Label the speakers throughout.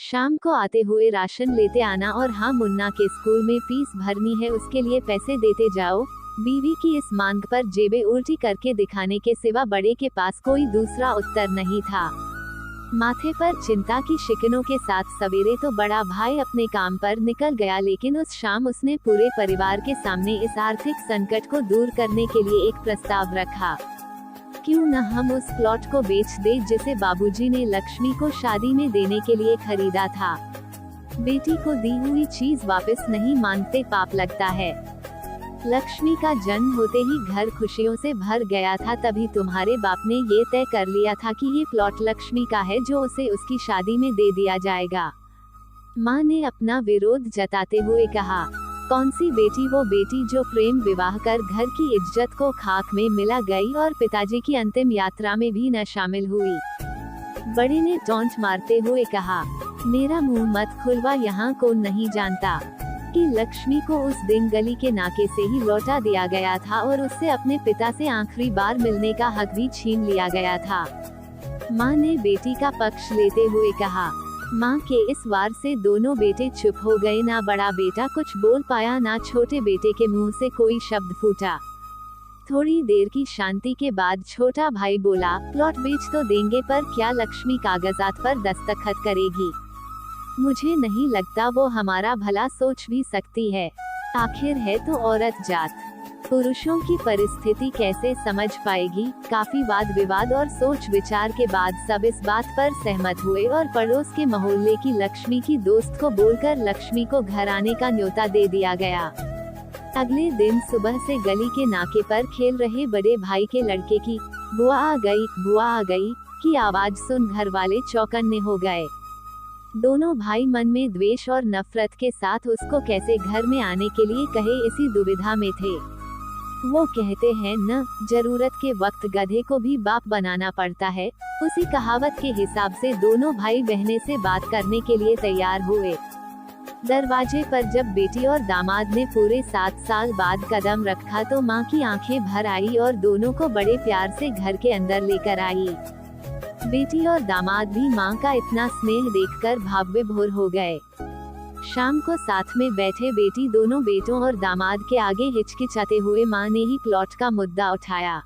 Speaker 1: शाम को आते हुए राशन लेते आना और हाँ मुन्ना के स्कूल में फीस भरनी है उसके लिए पैसे देते जाओ। बीवी की इस मांग पर जेबें उल्टी करके दिखाने के सिवा बड़े के पास कोई दूसरा उत्तर नहीं था। माथे पर चिंता की शिकनों के साथ सवेरे तो बड़ा भाई अपने काम पर निकल गया, लेकिन उस शाम उसने पूरे परिवार के सामने इस आर्थिक संकट को दूर करने के लिए एक प्रस्ताव रखा। क्यों न हम उस प्लॉट को बेच दे जिसे बाबूजी ने लक्ष्मी को शादी में देने के लिए खरीदा था। बेटी को दी हुई चीज वापस नहीं मांगते पाप लगता है। लक्ष्मी का जन्म होते ही घर खुशियों से भर गया था, तभी तुम्हारे बाप ने ये तय कर लिया था कि ये प्लॉट लक्ष्मी का है जो उसे उसकी शादी में दे दिया जाएगा। माँ ने अपना विरोध जताते हुए कहा, कौन सी बेटी? वो बेटी जो प्रेम विवाह कर घर की इज्जत को खाक में मिला गई और पिताजी की अंतिम यात्रा में भी न शामिल हुई। बड़े ने टॉन्ट मारते हुए कहा, मेरा मुंह मत खुलवा, यहाँ कौन नहीं जानता कि लक्ष्मी को उस दिन गली के नाके से ही लौटा दिया गया था और उससे अपने पिता से आखिरी बार मिलने का हक भी छीन लिया गया था। माँ ने बेटी का पक्ष लेते हुए कहा। माँ के इस वार से दोनों बेटे चुप हो गए। ना बड़ा बेटा कुछ बोल पाया, ना छोटे बेटे के मुंह से कोई शब्द फूटा। थोड़ी देर की शांति के बाद छोटा भाई बोला, प्लॉट बेच तो देंगे, पर क्या लक्ष्मी कागजात पर दस्तखत करेगी? मुझे नहीं लगता वो हमारा भला सोच भी सकती है। आखिर है तो औरत जात, पुरुषों की परिस्थिति कैसे समझ पाएगी? काफी वाद विवाद और सोच विचार के बाद सब इस बात पर सहमत हुए और पड़ोस के मोहल्ले की लक्ष्मी की दोस्त को बोलकर लक्ष्मी को घर आने का न्योता दे दिया गया। अगले दिन सुबह से गली के नाके पर खेल रहे बड़े भाई के लड़के की बुआ आ गई, बुआ आ गई की आवाज सुन घर वाले चौकन्ने हो गए। दोनों भाई मन में द्वेष और नफरत के साथ उसको कैसे घर में आने के लिए कहे, इसी दुविधा में थे। वो कहते हैं न, जरूरत के वक्त गधे को भी बाप बनाना पड़ता है। उसी कहावत के हिसाब से दोनों भाई बहने से बात करने के लिए तैयार हुए। दरवाजे पर जब बेटी और दामाद ने पूरे 7 साल बाद कदम रखा तो माँ की आंखें भर आई और दोनों को बड़े प्यार से घर के अंदर लेकर आई। बेटी और दामाद भी माँ का इतना स्नेह देखकर भाव विभोर हो गए। शाम को साथ में बैठे बेटी दोनों बेटों और दामाद के आगे हिचकिचाते हुए माँ ने ही प्लॉट का मुद्दा उठाया।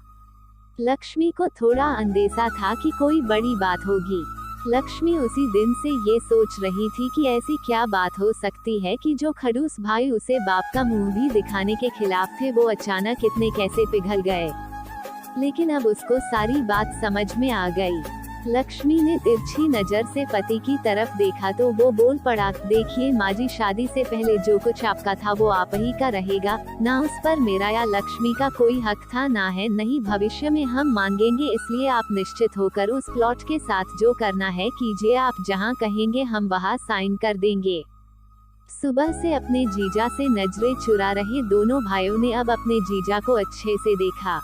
Speaker 1: लक्ष्मी को थोड़ा अंदेशा था कि कोई बड़ी बात होगी। लक्ष्मी उसी दिन से ये सोच रही थी कि ऐसी क्या बात हो सकती है कि जो खड़ूस भाई उसे बाप का मुंह भी दिखाने के खिलाफ थे, वो अचानक इतने कैसे पिघल गए। लेकिन अब उसको सारी बात समझ में आ गई। लक्ष्मी ने तिरछी नजर से पति की तरफ देखा तो वो बोल पड़ा, देखिए माँ जी, शादी से पहले जो कुछ आपका था वो आप ही का रहेगा। ना उस पर मेरा या लक्ष्मी का कोई हक था, ना है, नहीं भविष्य में हम मांगेंगे। इसलिए आप निश्चित होकर उस प्लॉट के साथ जो करना है कीजिए। आप जहाँ कहेंगे हम वहाँ साइन कर देंगे। सुबह से अपने जीजा से नजरें चुरा रहे दोनों भाइयों ने अब अपने जीजा को अच्छे से देखा।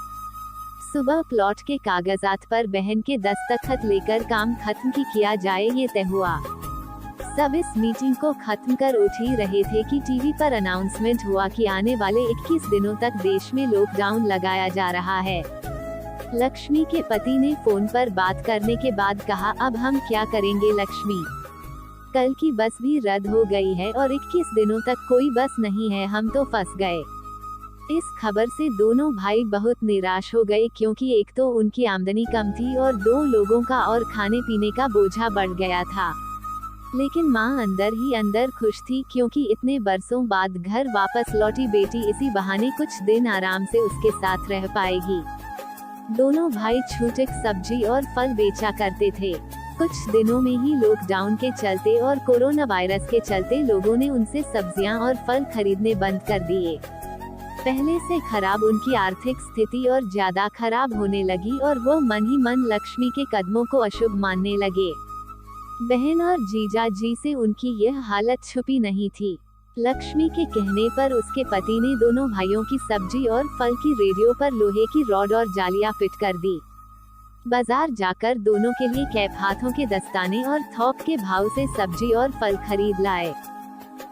Speaker 1: सुबह प्लॉट के कागजात पर बहन के दस्तखत लेकर काम खत्म किया जाए, ये तय हुआ। सब इस मीटिंग को खत्म कर उठ ही रहे थे कि टीवी पर अनाउंसमेंट हुआ कि आने वाले 21 दिनों तक देश में लॉकडाउन लगाया जा रहा है। लक्ष्मी के पति ने फोन पर बात करने के बाद कहा, अब हम क्या करेंगे लक्ष्मी? कल की बस भी रद्द हो गई है और 21 दिनों तक कोई बस नहीं है, हम तो फंस गए। इस खबर से दोनों भाई बहुत निराश हो गए, क्योंकि एक तो उनकी आमदनी कम थी और 2 लोगों का और खाने पीने का बोझा बढ़ गया था। लेकिन माँ अंदर ही अंदर खुश थी, क्योंकि इतने बरसों बाद घर वापस लौटी बेटी इसी बहाने कुछ दिन आराम से उसके साथ रह पाएगी। दोनों भाई छूटक सब्जी और फल बेचा करते थे। कुछ दिनों में ही लॉकडाउन के चलते और कोरोना वायरस के चलते लोगों ने उनसे सब्जियां और फल खरीदने बंद कर दिए। पहले से खराब उनकी आर्थिक स्थिति और ज्यादा खराब होने लगी और वो मन ही मन लक्ष्मी के कदमों को अशुभ मानने लगे। बहन और जीजा जी से उनकी यह हालत छुपी नहीं थी। लक्ष्मी के कहने पर उसके पति ने दोनों भाइयों की सब्जी और फल की रेडियो पर लोहे की रॉड और जालियां फिट कर दी। बाजार जाकर दोनों के लिए कैप, हाथों के दस्ताने और थोक के भाव से सब्जी और फल खरीद लाए।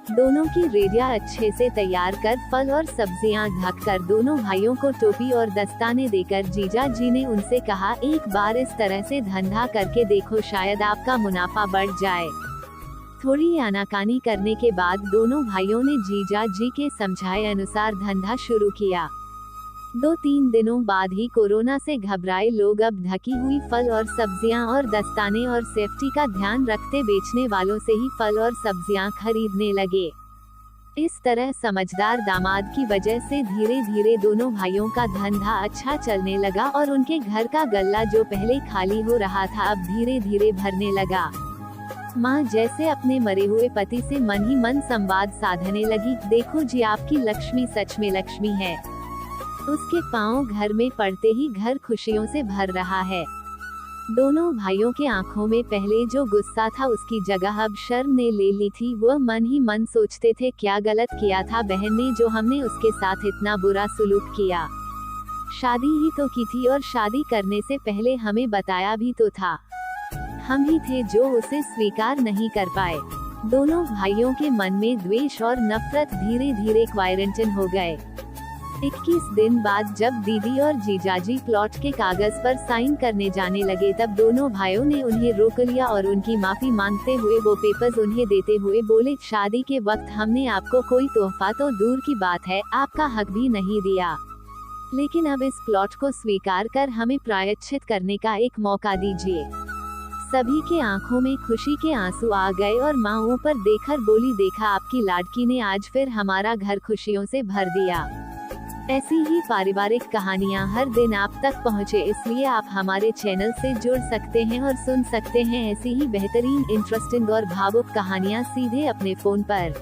Speaker 1: दोनों की रेडिया अच्छे से तैयार कर फल और सब्जियां ढक कर दोनों भाइयों को टोपी और दस्ताने देकर जीजा जी ने उनसे कहा, एक बार इस तरह से धंधा करके देखो, शायद आपका मुनाफा बढ़ जाए। थोड़ी आनाकानी करने के बाद दोनों भाइयों ने जीजा जी के समझाए अनुसार धंधा शुरू किया। 2-3 दिनों बाद ही कोरोना से घबराए लोग अब ढकी हुई फल और सब्जियां और दस्ताने और सेफ्टी का ध्यान रखते बेचने वालों से ही फल और सब्जियां खरीदने लगे। इस तरह समझदार दामाद की वजह से धीरे धीरे दोनों भाइयों का धंधा अच्छा चलने लगा और उनके घर का गल्ला जो पहले खाली हो रहा था अब धीरे धीरे भरने लगा। माँ जैसे अपने मरे हुए पति से मन ही मन संवाद साधने लगी, देखो जी आपकी लक्ष्मी सच में लक्ष्मी है। उसके पांव घर में पड़ते ही घर खुशियों से भर रहा है। दोनों भाइयों के आंखों में पहले जो गुस्सा था उसकी जगह अब शर्म ने ले ली थी। वह मन ही मन सोचते थे क्या गलत किया था बहन ने जो हमने उसके साथ इतना बुरा सलूक किया। शादी ही तो की थी और शादी करने से पहले हमें बताया भी तो था। हम ही थे जो उसे स्वीकार नहीं कर पाए। दोनों भाइयों के मन में द्वेष और नफरत धीरे धीरे क्वारंटाइन हो गए। 21 दिन बाद जब दीदी और जीजाजी प्लॉट के कागज पर साइन करने जाने लगे तब दोनों भाइयों ने उन्हें रोक लिया और उनकी माफी मांगते हुए वो पेपर्स उन्हें देते हुए बोले, शादी के वक्त हमने आपको कोई तोहफा तो दूर की बात है आपका हक भी नहीं दिया, लेकिन अब इस प्लॉट को स्वीकार कर हमें प्रायश्चित करने का एक मौका दीजिए। सभी के आंखों में खुशी के आंसू आ गए और माँ ऊपर देखकर बोली, देखा आपकी लाडकी ने आज फिर हमारा घर खुशियों से भर दिया। ऐसी ही पारिवारिक कहानियाँ हर दिन आप तक पहुँचे, इसलिए आप हमारे चैनल से जुड़ सकते हैं और सुन सकते हैं ऐसी ही बेहतरीन इंटरेस्टिंग और भावुक कहानियाँ सीधे अपने फोन पर।